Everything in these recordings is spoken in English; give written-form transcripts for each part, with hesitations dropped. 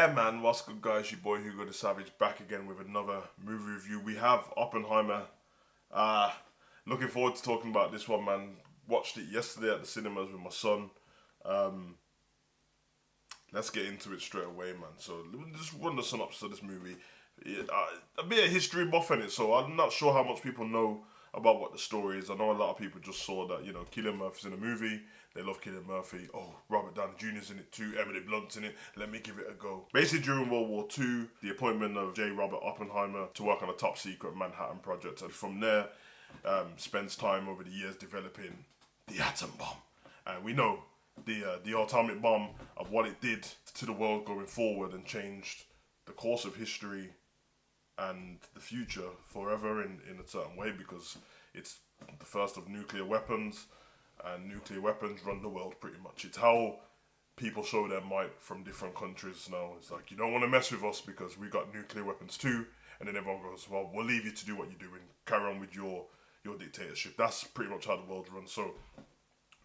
Yeah, man, what's good, guys? Your boy Hugo the Savage back again with another movie review. We have Oppenheimer. Uh, Looking forward to talking about this one, man. Watched it yesterday at the cinemas with my son. Um, let's get into it straight away, man. So, let me just run the synopsis of this movie. A bit of history buff in it, so I'm not sure how much people know about what the story is. I know a lot of people just saw that, Cillian Murphy's in a movie. They love Cillian Murphy. Oh, Robert Downey Jr.'s in it too. Emily Blunt's in it. Let me give it a go. Basically, during World War II, the appointment of J. Robert Oppenheimer to work on a top secret Manhattan project. And from there, spends time over the years developing the atom bomb. And we know the atomic bomb of what it did to the world going forward and changed the course of history and the future forever in a certain way, because it's the first of nuclear weapons, and nuclear weapons run the world pretty much. It's how people show their might from different countries now. It's like, you don't want to mess with us because we got nuclear weapons too, and then everyone goes, well, we'll leave you to do what you do and carry on with your dictatorship. That's pretty much how the world runs. So,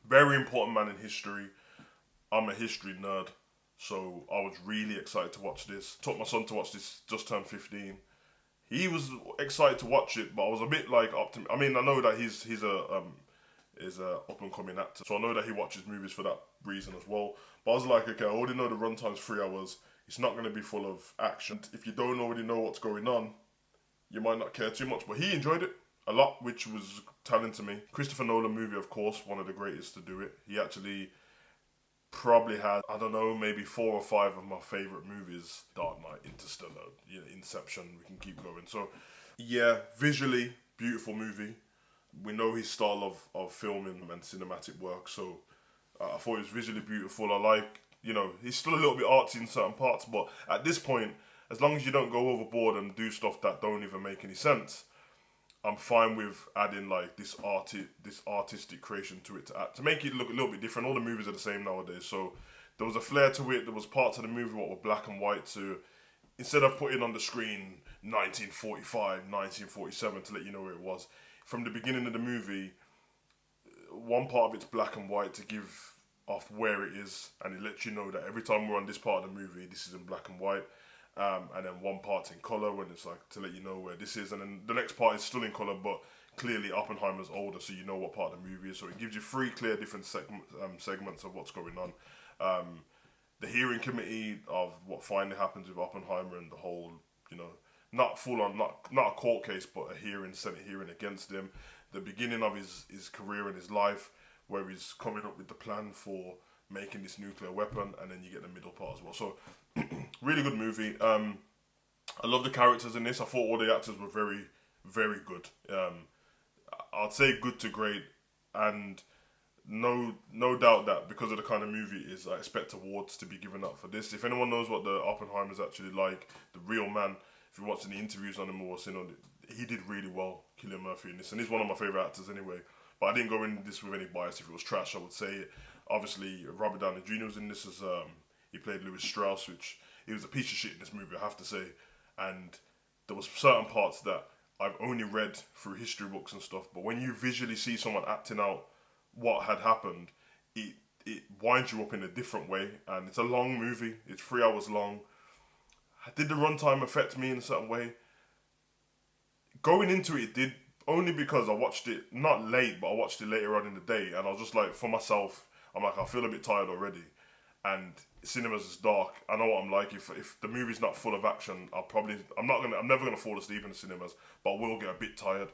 very important man in history. I'm a history nerd, so I was really excited to watch this. Took my son to watch this, just turned 15. He was excited to watch it, but I was a bit like I mean, I know that he's a up and coming actor, so I know that he watches movies for that reason as well. But I was like, okay, I already know the runtime's 3 hours. It's not going to be full of action. If you don't already know what's going on, you might not care too much. But he enjoyed it a lot, which was telling to me. Christopher Nolan movie, of course, one of the greatest to do it. He actually probably had, I don't know, maybe 4 or 5 of my favourite movies. Dark Knight, Interstellar, Inception, we can keep going. So, yeah, visually, beautiful movie. We know his style of filming and cinematic work, so I thought it was visually beautiful. I like, he's still a little bit artsy in certain parts, but at this point, as long as you don't go overboard and do stuff that don't even make any sense, I'm fine with adding like this artistic creation to it to make it look a little bit different. All the movies are the same nowadays, so there was a flair to it. There was parts of the movie what were black and white, so instead of putting on the screen 1945, 1947 to let you know where it was, from the beginning of the movie, one part of it's black and white to give off where it is, and it lets you know that every time we're on this part of the movie, this is in black and white. And then one part's in colour when it's like to let you know where this is, and then the next part is still in colour, but clearly Oppenheimer's older, so you know what part of the movie is. So it gives you 3 clear different segments of what's going on. The hearing committee of what finally happens with Oppenheimer and the whole, not full on, not a court case, but a hearing, Senate hearing against him. The beginning of his career and his life, where he's coming up with the plan for making this nuclear weapon, and then you get the middle part as well. So, really good movie. I love the characters in this. I thought all the actors were very, very good. I'd say good to great, and no doubt that because of the kind of movie it is, I expect awards to be given out for this. If anyone knows what the Oppenheimer's actually like, the real man, if you're watching the interviews on him or seeing on it, he did really well, Cillian Murphy, in this, and he's one of my favourite actors anyway. But I didn't go into this with any bias. If it was trash, I would say it. Obviously, Robert Downey Jr. was in this as he played Louis Strauss, which he was a piece of shit in this movie, I have to say. And there was certain parts that I've only read through history books and stuff, but when you visually see someone acting out what had happened, it winds you up in a different way. And it's a long movie. It's 3 hours long. Did the runtime affect me in a certain way? Going into it did, only because I watched it, not late, but I watched it later on in the day, and I was just like, for myself, I'm like, I feel a bit tired already. And cinemas is dark. I know what I'm like. If the movie's not full of action, I'm never gonna fall asleep in the cinemas, but I will get a bit tired.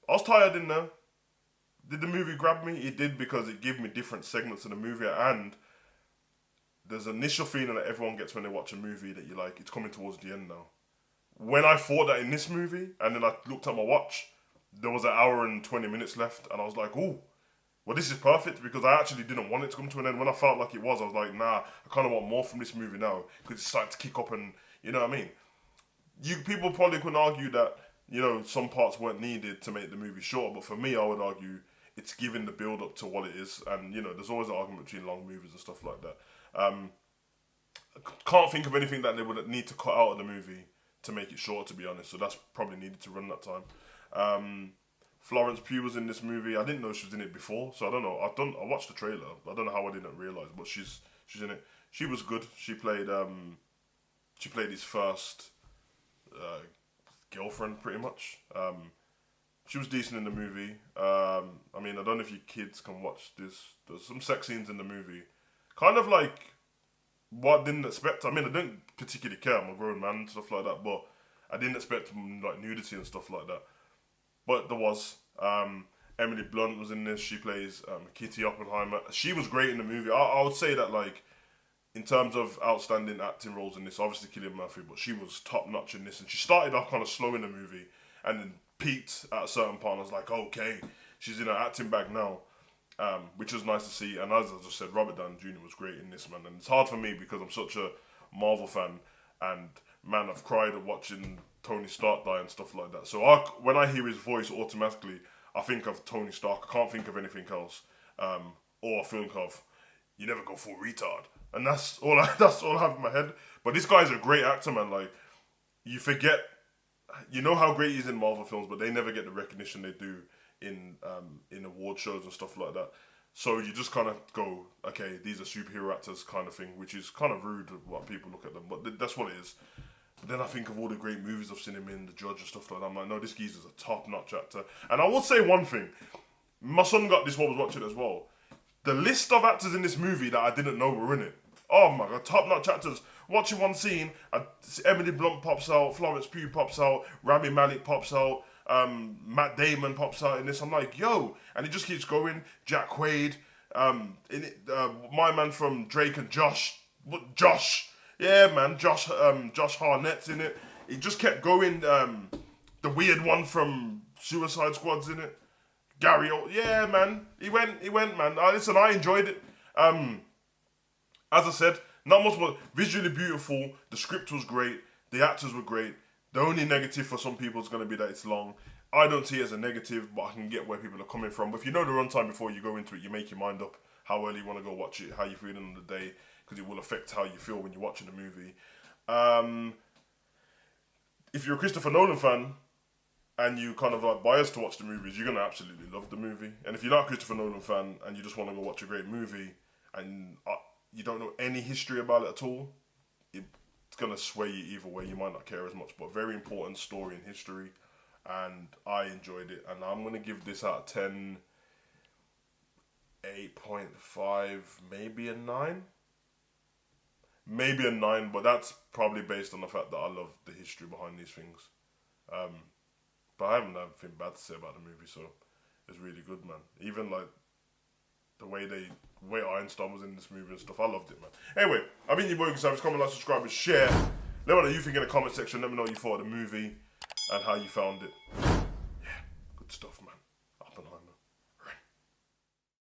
I was tired in there. Did the movie grab me? It did, because it gave me different segments of the movie, and there's an initial feeling that everyone gets when they watch a movie that you're like, it's coming towards the end now. When I thought that in this movie, and then I looked at my watch, there was 1 hour and 20 minutes left, and I was like, ooh, well, this is perfect, because I actually didn't want it to come to an end. When I felt like it was, I was like, nah, I kind of want more from this movie now, because it's starting to kick up, and you know what I mean? People probably could argue that, some parts weren't needed to make the movie short, but for me, I would argue it's giving the build up to what it is, and there's always an argument between long movies and stuff like that. I can't think of anything that they would need to cut out of the movie to make it short, to be honest, so that's probably needed to run that time. Florence Pugh was in this movie. I didn't know she was in it before, so I don't know. I watched the trailer. I don't know how I didn't realise, but she's in it. She was good. She played She played his first girlfriend, pretty much. She was decent in the movie. I mean, I don't know if you kids can watch this. There's some sex scenes in the movie. Kind of like what I didn't expect. I mean, I didn't particularly care. I'm a grown man and stuff like that. But I didn't expect like nudity and stuff like that. But there was. Emily Blunt was in this. She plays Kitty Oppenheimer. She was great in the movie. I would say that, like, in terms of outstanding acting roles in this, obviously Cillian Murphy, but she was top notch in this. And she started off kind of slow in the movie and then peaked at a certain point. I was like, okay, she's in her acting bag now, which was nice to see. And as I just said, Robert Downey Jr. was great in this, man. And it's hard for me because I'm such a Marvel fan. And, man, I've cried at watching Tony Stark die and stuff like that. So when I hear his voice, automatically, I think of Tony Stark. I can't think of anything else. Or I think of, you never go full retard. And that's all I have in my head. But this guy's a great actor, man. Like, you forget, you know how great he is in Marvel films, but they never get the recognition they do in award shows and stuff like that. So you just kind of go, okay, these are superhero actors kind of thing, which is kind of rude what people look at them. But that's what it is. But then I think of all the great movies I've seen him in, The Judge and stuff like that. I'm like, no, this geezer's a top-notch actor. And I will say one thing. My son got this while I was watching it as well. The list of actors in this movie that I didn't know were in it. Oh my God, top-notch actors. Watching one scene, Emily Blunt pops out, Florence Pugh pops out, Rami Malek pops out, Matt Damon pops out in this. I'm like, yo. And it just keeps going. Jack Quaid. My man from Drake and Josh. Josh. Yeah, man, Josh Hartnett's in it. He just kept going. The weird one from Suicide Squad's in it. Gary, yeah, man, he went, man. Listen, I enjoyed it. As I said, not much, but visually beautiful. The script was great. The actors were great. The only negative for some people is going to be that it's long. I don't see it as a negative, but I can get where people are coming from. But if you know the runtime before you go into it, you make your mind up how early you want to go watch it, how you're feeling on the day, because it will affect how you feel when you're watching the movie. If you're a Christopher Nolan fan and you kind of like biased to watch the movies, you're going to absolutely love the movie. And if you're not a Christopher Nolan fan and you just want to go watch a great movie and you don't know any history about it at all, it's going to sway you either way. You might not care as much, but very important story in history. And I enjoyed it. And I'm going to give this out of 10, 8.5, maybe a 9. Maybe a 9, but that's probably based on the fact that I love the history behind these things. But I haven't anything bad to say about the movie, so it's really good, man. Even like the way Einstein was in this movie and stuff, I loved it, man. Anyway, I've been your boy Gonzalez. Comment, like, subscribe, and share. Let me know what you think in the comment section. Let me know what you thought of the movie and how you found it. Yeah, good stuff, man. Oppenheimer.